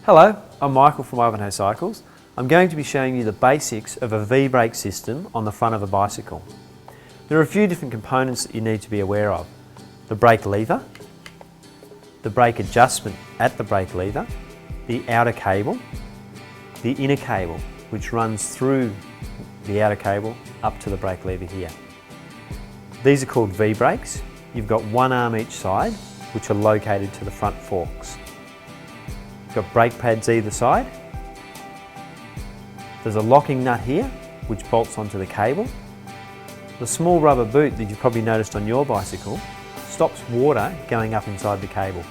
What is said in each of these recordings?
Hello, I'm Michael from Ivanhoe Cycles. I'm going to be showing you the basics of a VBrake system on the front of a bicycle. There are a few different components that you need to be aware of. The brake lever, the brake adjustment at the brake lever, the outer cable, the inner cable which runs through the outer cable up to the brake lever here. These are called V-brakes. You've got one arm each side which are located to the front forks. You've got brake pads either side. There's a locking nut here which bolts onto the cable. The small rubber boot that you've probably noticed on your bicycle stops water going up inside the cable.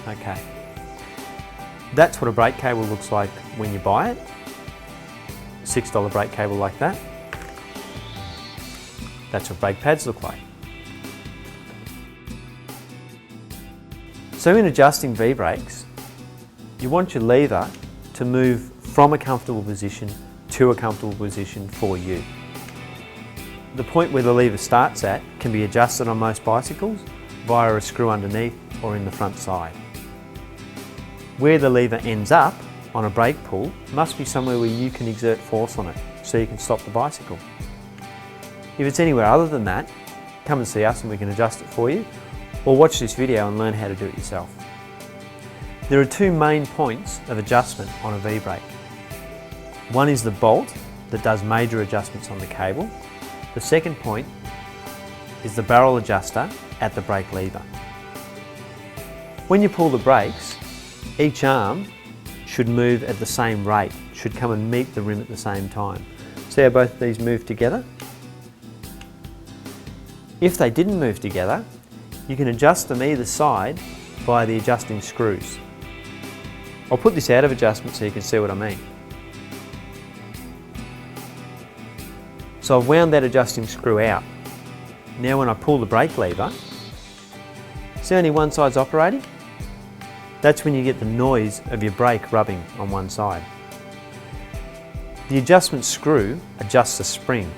Okay. That's what a brake cable looks like when you buy it. A $6 brake cable like that. That's what brake pads look like. So in adjusting V-brakes, you want your lever to move from a comfortable position to a comfortable position for you. The point where the lever starts at can be adjusted on most bicycles via a screw underneath or in the front side. Where the lever ends up on a brake pull must be somewhere where you can exert force on it so you can stop the bicycle. If it's anywhere other than that, come and see us and we can adjust it for you, or watch this video and learn how to do it yourself. There are two main points of adjustment on a V-brake. One is the bolt that does major adjustments on the cable. The second point is the barrel adjuster at the brake lever. When you pull the brakes, each arm should move at the same rate, should come and meet the rim at the same time. See how both of these move together? If they didn't move together, you can adjust them either side via the adjusting screws. I'll put this out of adjustment so you can see what I mean. So I've wound that adjusting screw out. Now when I pull the brake lever, see only one side's operating? That's when you get the noise of your brake rubbing on one side. The adjustment screw adjusts the spring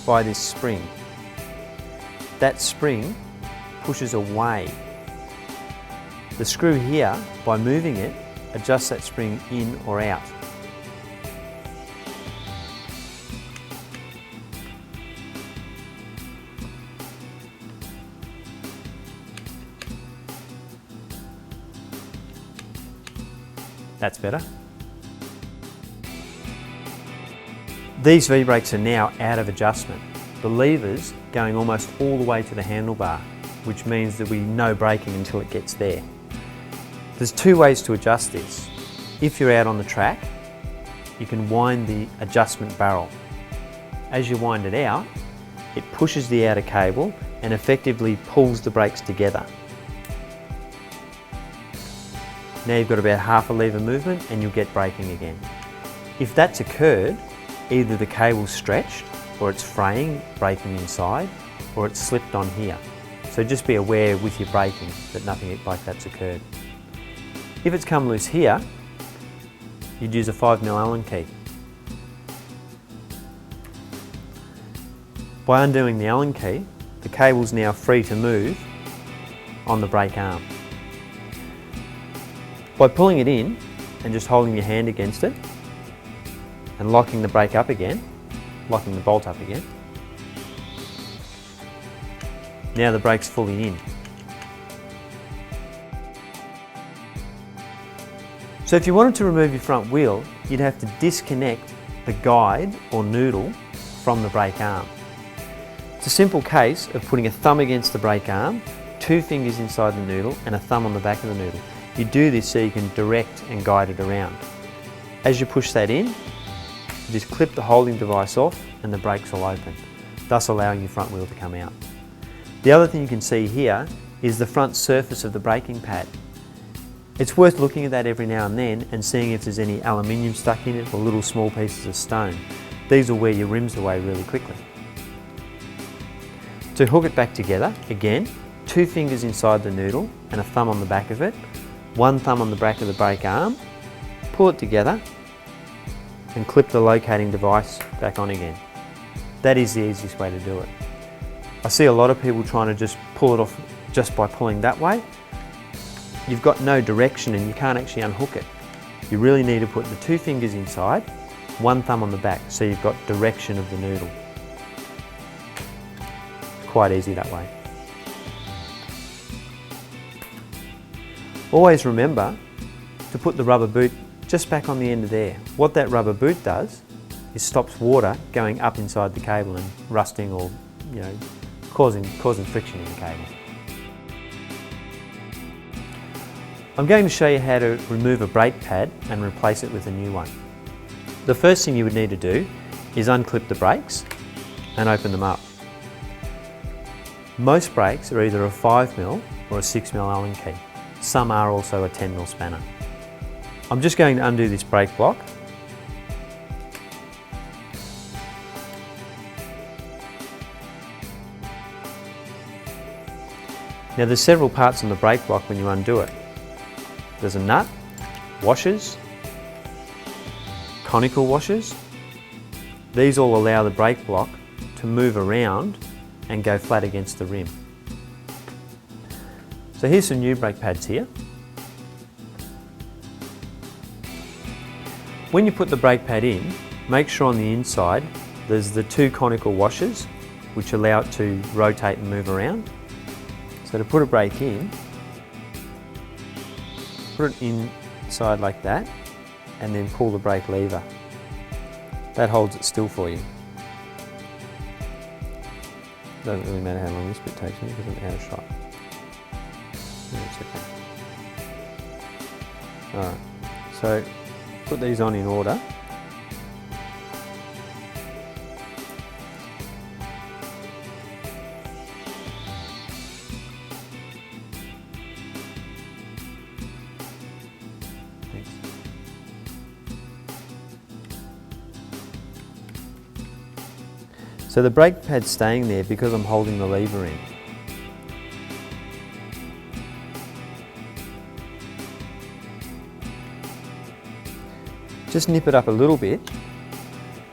by this spring. That spring pushes away. The screw here, by moving it, adjusts that spring in or out. That's better. These V-brakes are now out of adjustment. The lever's going almost all the way to the handlebar, which means there'll be no braking until it gets there. There's two ways to adjust this. If you're out on the track, you can wind the adjustment barrel. As you wind it out, it pushes the outer cable and effectively pulls the brakes together. Now you've got about half a lever movement and you'll get braking again. If that's occurred, either the cable's stretched or it's fraying, braking inside, or it's slipped on here. So just be aware with your braking that nothing like that's occurred. If it's come loose here, you'd use a 5mm Allen key. By undoing the Allen key, the cable's now free to move on the brake arm. By pulling it in and just holding your hand against it and locking the brake up again, locking the bolt up again, now the brake's fully in. So if you wanted to remove your front wheel, you'd have to disconnect the guide or noodle from the brake arm. It's a simple case of putting a thumb against the brake arm, 2 fingers inside the noodle and a thumb on the back of the noodle. You do this so you can direct and guide it around. As you push that in, you just clip the holding device off and the brakes will open, thus allowing your front wheel to come out. The other thing you can see here is the front surface of the braking pad. It's worth looking at that every now and then and seeing if there's any aluminium stuck in it or little small pieces of stone. These will wear your rims away really quickly. To hook it back together, again, 2 fingers inside the noodle and a thumb on the back of it, 1 thumb on the back of the brake arm, pull it together and clip the locating device back on again. That is the easiest way to do it. I see a lot of people trying to just pull it off just by pulling that way. you've got no direction and you can't actually unhook it. You really need to put the 2 fingers inside, 1 thumb on the back, so you've got direction of the noodle. It's quite easy that way. Always remember to put the rubber boot just back on the end of there. What that rubber boot does is stops water going up inside the cable and rusting or, causing friction in the cable. I'm going to show you how to remove a brake pad and replace it with a new one. The first thing you would need to do is unclip the brakes and open them up. Most brakes are either a 5mm or a 6mm Allen key. Some are also a 10mm spanner. I'm just going to undo this brake block. Now there's several parts on the brake block when you undo it. There's a nut, washers, conical washers. These all allow the brake block to move around and go flat against the rim. So here's some new brake pads here. When you put the brake pad in, make sure on the inside there's the 2 conical washers which allow it to rotate and move around. So to put a brake in, put it inside like that and then pull the brake lever. That holds it still for you. Doesn't really matter how long this bit takes me because I'm out of shot. That's okay. Alright, so put these on in order. Thanks. So the brake pad's staying there because I'm holding the lever in. Just nip it up a little bit.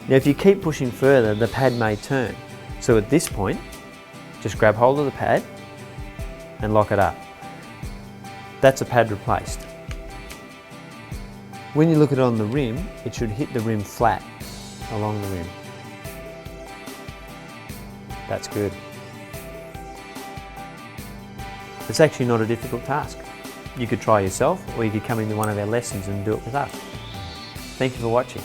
Now if you keep pushing further, the pad may turn. So at this point, just grab hold of the pad and lock it up. That's a pad replaced. When you look at it on the rim, it should hit the rim flat along the rim. That's good. It's actually not a difficult task. You could try yourself or you could come into one of our lessons and do it with us. Thank you for watching.